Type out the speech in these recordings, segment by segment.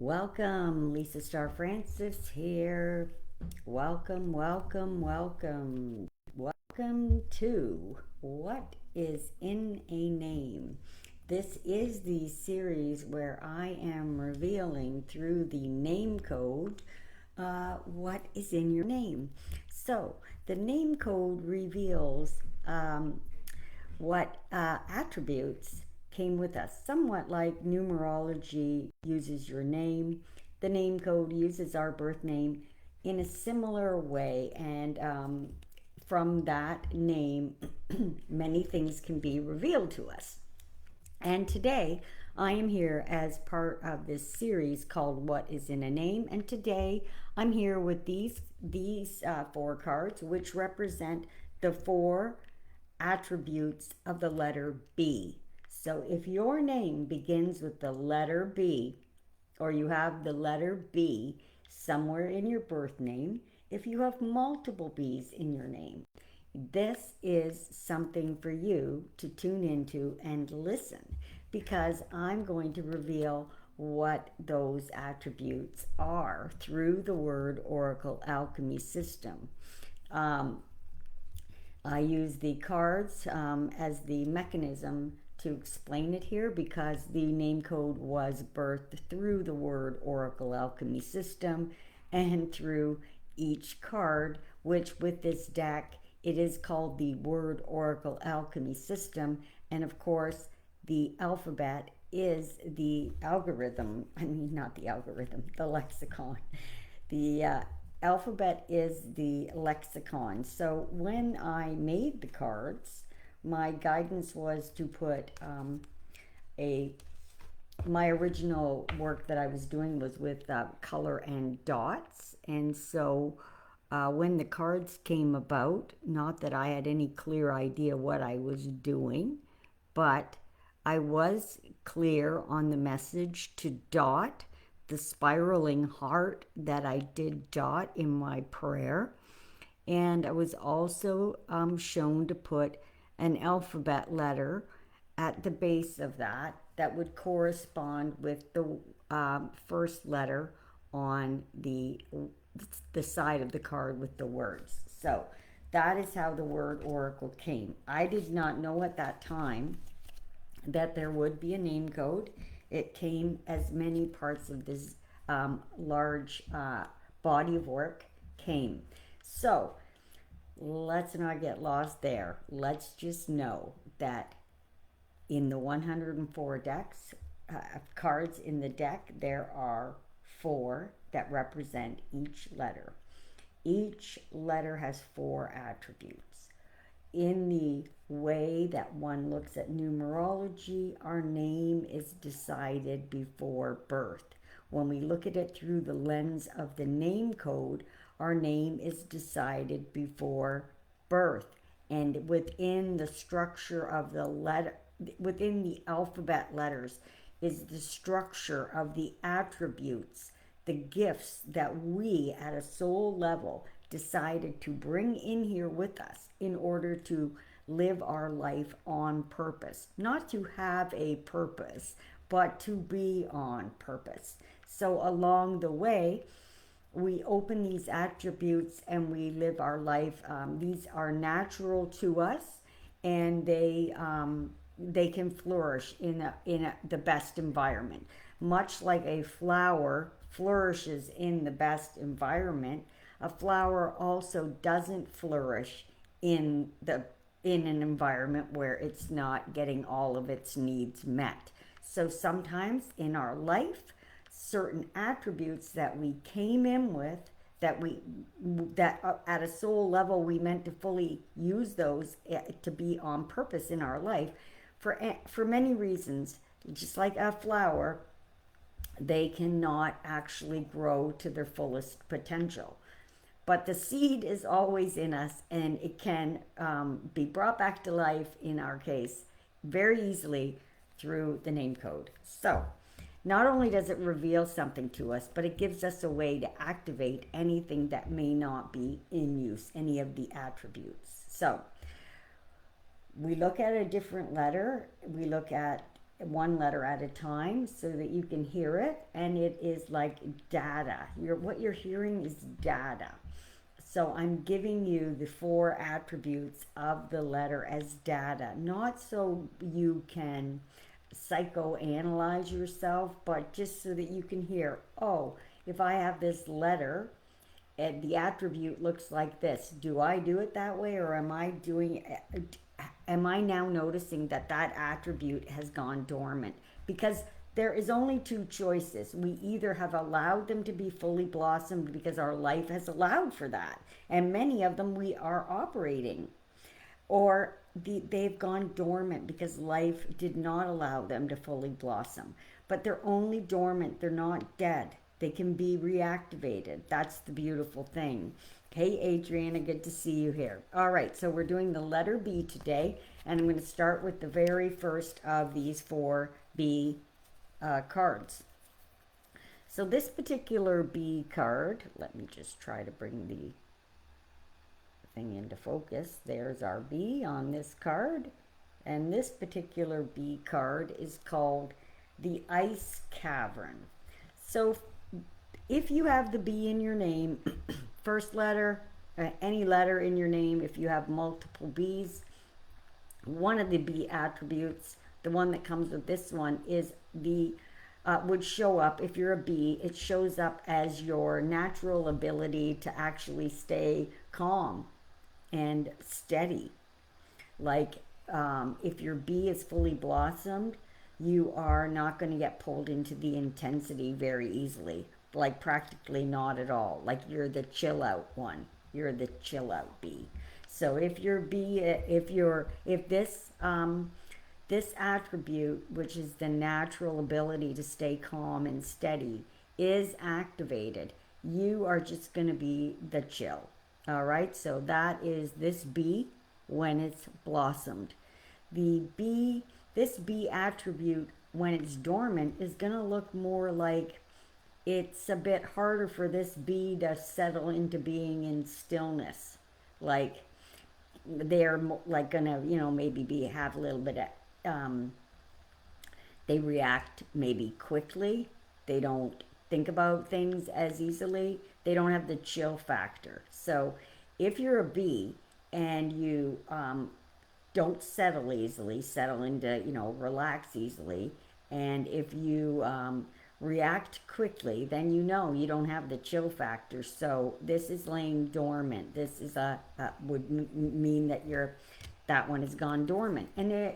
Welcome, Lisa Starr Francis here. Welcome, welcome, welcome. Welcome to What is in a Name? This is the series where I am revealing through the name code what is in your name. So, the name code reveals what attributes came with us, somewhat like numerology uses your name. The name code uses our birth name in a similar way, and from that name, many things can be revealed to us. And today, I am here as part of this series called What is in a Name, and today I'm here with these four cards, which represent the four attributes of the letter B. So if your name begins with the letter B, or you have the letter B somewhere in your birth name, if you have multiple B's in your name, this is something for you to tune into and listen, because I'm going to reveal what those attributes are through the Word Oracle Alchemy System. I use the cards as the mechanism to explain it here, because the name code was birthed through the Word Oracle Alchemy System and through each card, which with this deck, it is called the Word Oracle Alchemy System. And of course, the alphabet is the algorithm. I mean, not the algorithm, the lexicon. The alphabet is the lexicon. So when I made the cards, my guidance was to put my original work that I was doing was with color and dots. And so when the cards came about, not that I had any clear idea what I was doing, but I was clear on the message to dot the spiraling heart that I did dot in my prayer. And I was also shown to put an alphabet letter at the base of that would correspond with the first letter on the side of the card with the words. So that is how the Word Oracle came. I did not know at that time that there would be a name code. It came as many parts of this large body of work came. So let's not get lost there. Let's just know that in the 104 decks, cards in the deck, there are four that represent each letter. Each letter has four attributes. In the way that one looks at numerology, our name is decided before birth. When we look at it through the lens of the name code, our name is decided before birth. And within the structure of the letter, within the alphabet letters, is the structure of the attributes, the gifts that we at a soul level decided to bring in here with us in order to live our life on purpose. Not to have a purpose, but to be on purpose. So along the way, we open these attributes and we live our life. These are natural to us, and they can flourish in the best environment. Much like a flower flourishes in the best environment, a flower also doesn't flourish in an environment where it's not getting all of its needs met. So sometimes in our life, certain attributes that we came in with, that at a soul level we meant to fully use those to be on purpose in our life, for many reasons, just like a flower, they cannot actually grow to their fullest potential. But the seed is always in us, and it can be brought back to life, in our case, very easily through the name code. So not only does it reveal something to us, but it gives us a way to activate anything that may not be in use, any of the attributes. So we look at a different letter, we look at one letter at a time so that you can hear it, and it is like data. What you're hearing is data. So I'm giving you the 4 attributes of the letter as data, not so you can psychoanalyze yourself, but just so that you can hear, oh, if I have this letter and the attribute looks like this, do I do it that way, or am I now noticing that that attribute has gone dormant? Because there is only 2 choices. We either have allowed them to be fully blossomed because our life has allowed for that, and many of them we are operating, or they've gone dormant because life did not allow them to fully blossom. But they're only dormant, they're not dead. They can be reactivated. That's the beautiful thing. Hey, Adriana, good to see you here. All right, so we're doing the letter B today, and I'm going to start with the very first of these 4 B cards. So this particular B card, let me just try to bring the thing into focus. There's our B on this card, and this particular B card is called the Ice Cavern. So if you have the B in your name, first letter, any letter in your name, if you have multiple B's, one of the B attributes, the one that comes with this one, is the would show up, if you're a B, it shows up as your natural ability to actually stay calm and steady. Like if your B is fully blossomed, you are not going to get pulled into the intensity very easily, like practically not at all. Like you're the chill out one, you're the chill out B. So if you're B, if this attribute, which is the natural ability to stay calm and steady, is activated, you are just going to be the chill. All right, so that is this B when it's blossomed. This B attribute, when it's dormant, is going to look more like it's a bit harder for this B to settle into being in stillness. Like they're like gonna, maybe have a little bit of, they react maybe quickly. They don't think about things as easily. They don't have the chill factor. So if you're a B and you don't settle easily, settle into, relax easily, and if you react quickly, then you don't have the chill factor. So this is laying dormant. This is would mean that that one has gone dormant. And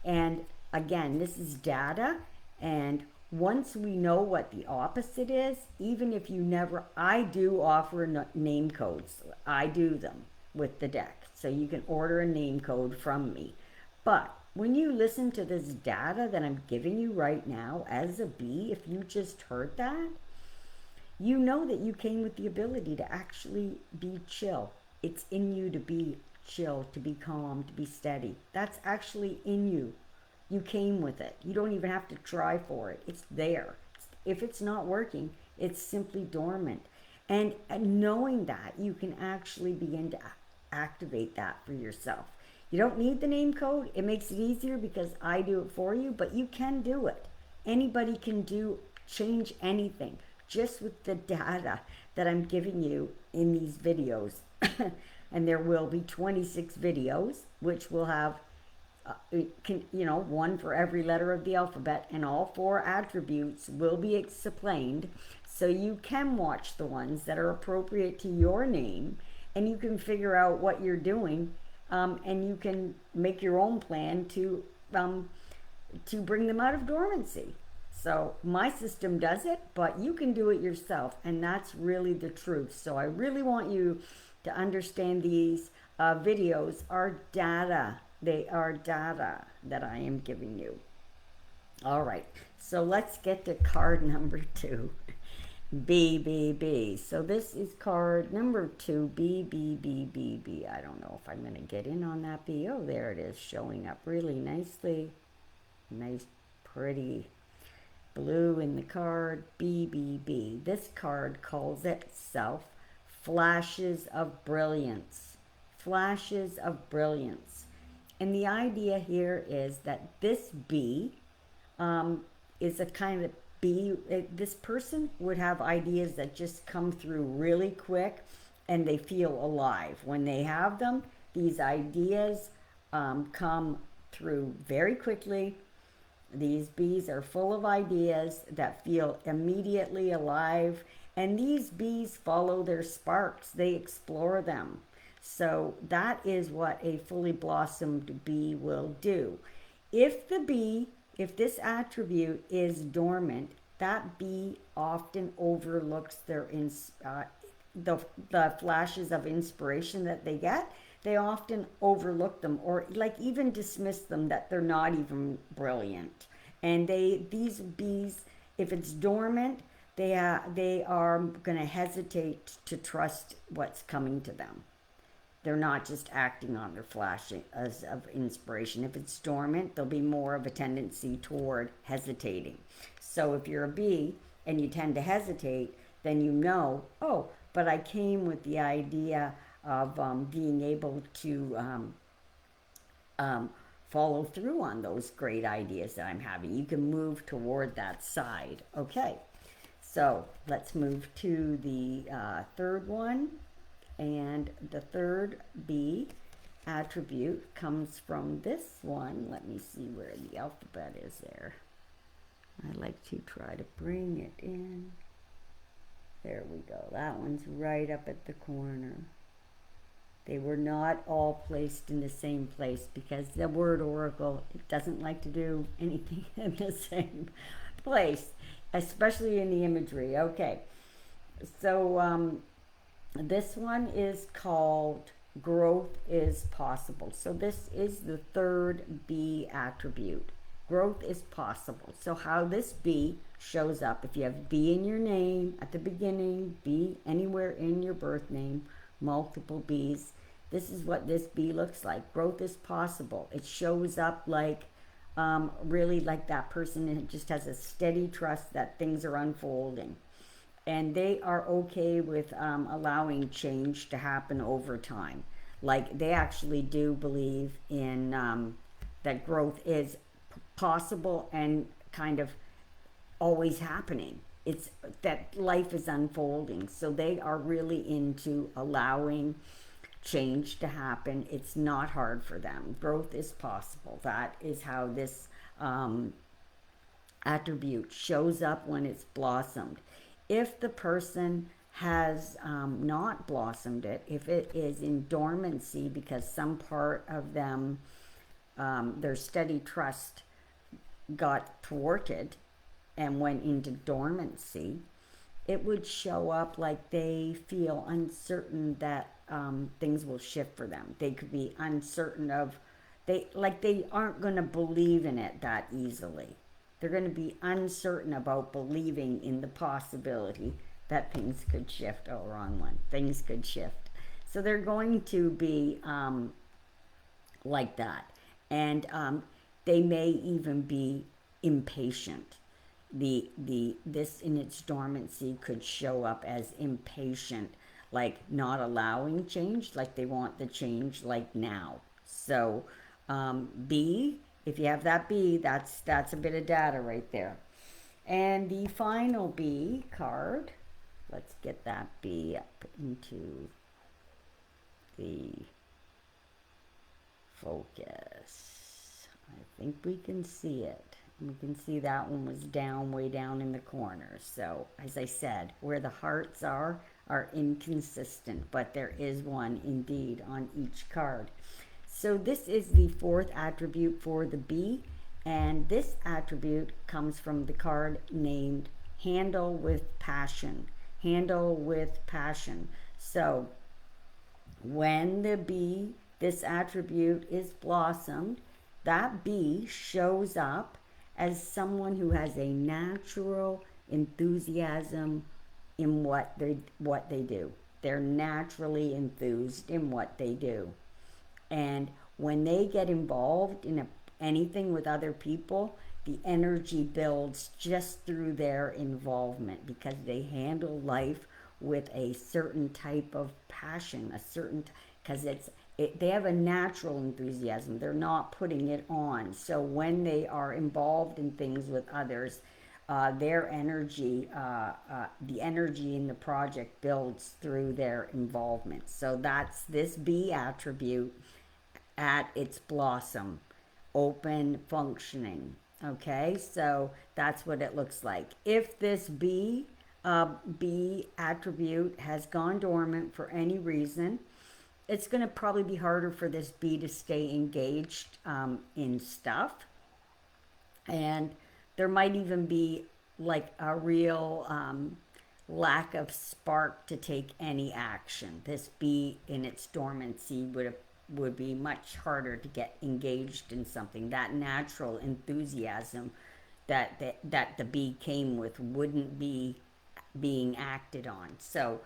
and again, this is data, and once we know what the opposite is, even if you never, I do offer name codes. I do them with the deck. So you can order a name code from me. But when you listen to this data that I'm giving you right now as a B, if you just heard that, you know that you came with the ability to actually be chill. It's in you to be chill, to be calm, to be steady. That's actually in you. You came with it. You don't even have to try for it. It's there. If it's not working, it's simply dormant. And knowing that, you can actually begin to activate that for yourself. You don't need the name code. It makes it easier because I do it for you, but you can do it. Anybody can change anything just with the data that I'm giving you in these videos. And there will be 26 videos, which will have, one for every letter of the alphabet, and all 4 attributes will be explained. So you can watch the ones that are appropriate to your name, and you can figure out what you're doing. And you can make your own plan to bring them out of dormancy. So my system does it, but you can do it yourself, and that's really the truth. So I really want you to understand these videos are data. They are data that I am giving you. All right, so let's get to card number 2. B, B, B. So this is card number 2, B, B, B, B, B. I don't know if I'm going to get in on that B. Oh, there it is, showing up really nicely. Nice, pretty blue in the card, B, B, B. This card calls itself Flashes of Brilliance. Flashes of Brilliance. And the idea here is that this bee is a kind of bee. This person would have ideas that just come through really quick, and they feel alive. When they have them, these ideas come through very quickly. These bees are full of ideas that feel immediately alive, and these bees follow their sparks. They explore them. So that is what a fully blossomed bee will do. If the bee, if this attribute is dormant, that bee often overlooks the flashes of inspiration that they get. They often overlook them, or like even dismiss them, that they're not even brilliant. And these bees, if it's dormant, they are going to hesitate to trust what's coming to them. They're not just acting on their flashes of inspiration. If it's dormant, there'll be more of a tendency toward hesitating. So if you're a bee and you tend to hesitate, then you know, oh, but I came with the idea of being able to follow through on those great ideas that I'm having. You can move toward that side. Okay, so let's move to the third one. And the third bee attribute comes from this one. Let me see where the alphabet is there. I like to try to bring it in. There we go. That one's right up at the corner. They were not all placed in the same place because the Word Oracle, it doesn't like to do anything in the same place, especially in the imagery. Okay, so this one is called Growth is Possible. So this is the third bee attribute. Growth is possible. So how this bee shows up, if you have bee in your name at the beginning, bee anywhere in your birth name, multiple bees, this is what this bee looks like. Growth is possible. It shows up like really like that person just has a steady trust that things are unfolding. And they are okay with allowing change to happen over time. Like they actually do believe in that growth is possible and kind of always happening. It's that life is unfolding. So they are really into allowing change to happen. It's not hard for them. Growth is possible. That is how this attribute shows up when it's blossomed. If the person has not blossomed it, if it is in dormancy because some part of them, their steady trust got thwarted and went into dormancy, it would show up like they feel uncertain that things will shift for them. They could be uncertain of, they aren't going to believe in it that easily. They're going to be uncertain about believing in the possibility that things could shift. Oh, wrong one. Things could shift. So they're going to be like that. And they may even be impatient. This in its dormancy could show up as impatient, like not allowing change, like they want the change like now. So B, if you have that B, that's a bit of data right there. And the final B card, let's get that B up into the focus. I think we can see it. We can see that one was down, way down in the corner. So, as I said, where the hearts are inconsistent, but there is one indeed on each card. So this is the fourth attribute for the bee, and this attribute comes from the card named Handle with Passion. Handle with passion. So when the bee, this attribute is blossomed, that bee shows up as someone who has a natural enthusiasm in what they do. They're naturally enthused in what they do. And when they get involved in anything with other people, the energy builds just through their involvement because they handle life with a certain type of passion, because they have a natural enthusiasm. They're not putting it on. So when they are involved in things with others, their energy, the energy in the project builds through their involvement. So that's this B attribute at its blossom, open, functioning. Okay, so that's what it looks like. If this B attribute has gone dormant for any reason, it's going to probably be harder for this bee to stay engaged in stuff. And there might even be like a real lack of spark to take any action. This bee in its dormancy would be much harder to get engaged in something. That natural enthusiasm that the bee came with wouldn't be being acted on. So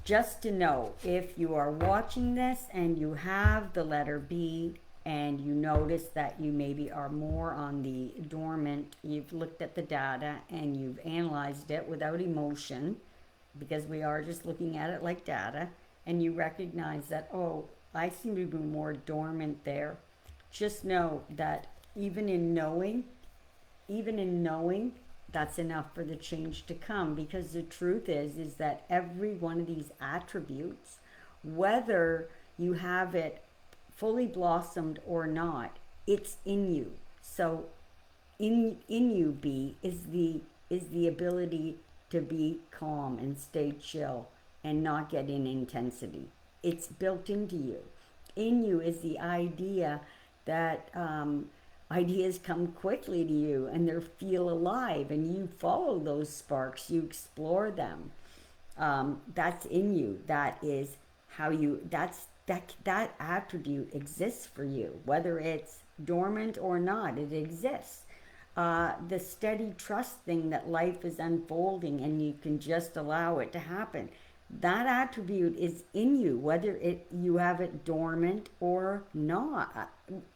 just to know, if you are watching this and you have the letter B and you notice that you maybe are more on the dormant, you've looked at the data and you've analyzed it without emotion, because we are just looking at it like data, and you recognize that, oh, I seem to be more dormant there. Just know that even in knowing, that's enough for the change to come, because the truth is that every one of these attributes, whether you have it fully blossomed or not, it's in you. So in you B is the ability to be calm and stay chill and not get in intensity. It's built into you. In you is the idea that ideas come quickly to you and they feel alive, and you follow those sparks, you explore them. That's in you. That is how you, that attribute exists for you, whether it's dormant or not, it exists. The steady trust thing that life is unfolding and you can just allow it to happen, that attribute is in you, whether you have it dormant or not,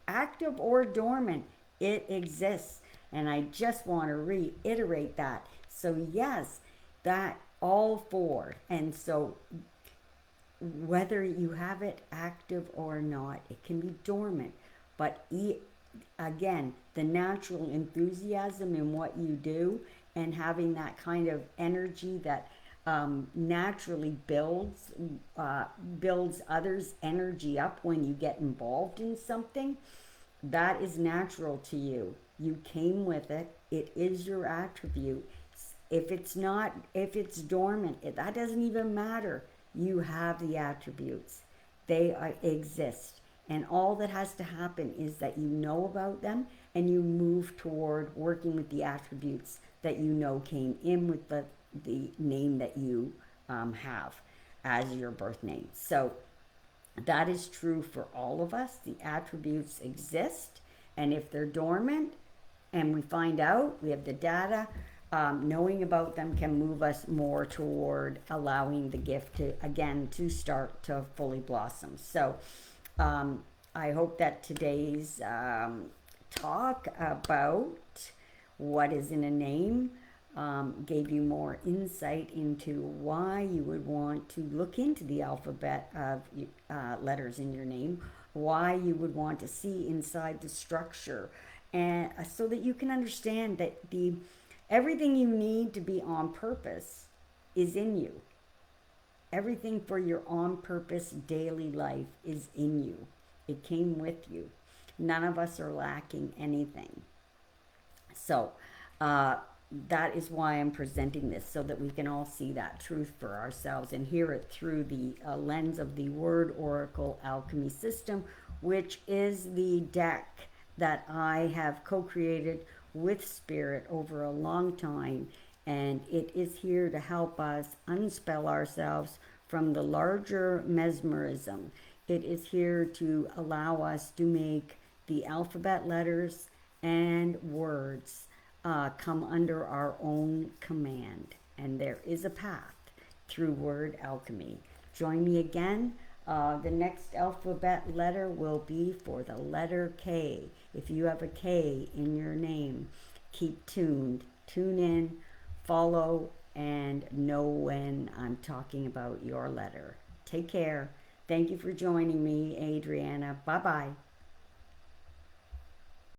active or dormant, it exists. And I just want to reiterate that. So yes, that all four. And so whether you have it active or not, it can be dormant. But again, the natural enthusiasm in what you do and having that kind of energy that naturally builds others' energy up when you get involved in something, that is natural to you. You came with it. It is your attribute. If it's dormant, that doesn't even matter. You have the attributes. They exist. And all that has to happen is that you know about them and you move toward working with the attributes that you know came in with the name that you have as your birth name. So that is true for all of us. The attributes exist, and if they're dormant and we find out, we have the data, knowing about them can move us more toward allowing the gift to start to fully blossom. So I hope that today's talk about what is in a name gave you more insight into why you would want to look into the alphabet of letters in your name, why you would want to see inside the structure, and so that you can understand that everything you need to be on purpose is in you. Everything for your on purpose daily life is in you. It came with you. None of us are lacking anything. So that is why I'm presenting this, so that we can all see that truth for ourselves and hear it through the lens of the Word Oracle Alchemy System, which is the deck that I have co-created with Spirit over a long time, and it is here to help us unspell ourselves from the larger mesmerism. It is here to allow us to make the alphabet letters and words come under our own command. And there is a path through word alchemy. Join me again. The next alphabet letter will be for the letter K. If you have a K in your name, keep tuned. Tune in, follow, and know when I'm talking about your letter. Take care. Thank you for joining me, Adriana. Bye-bye.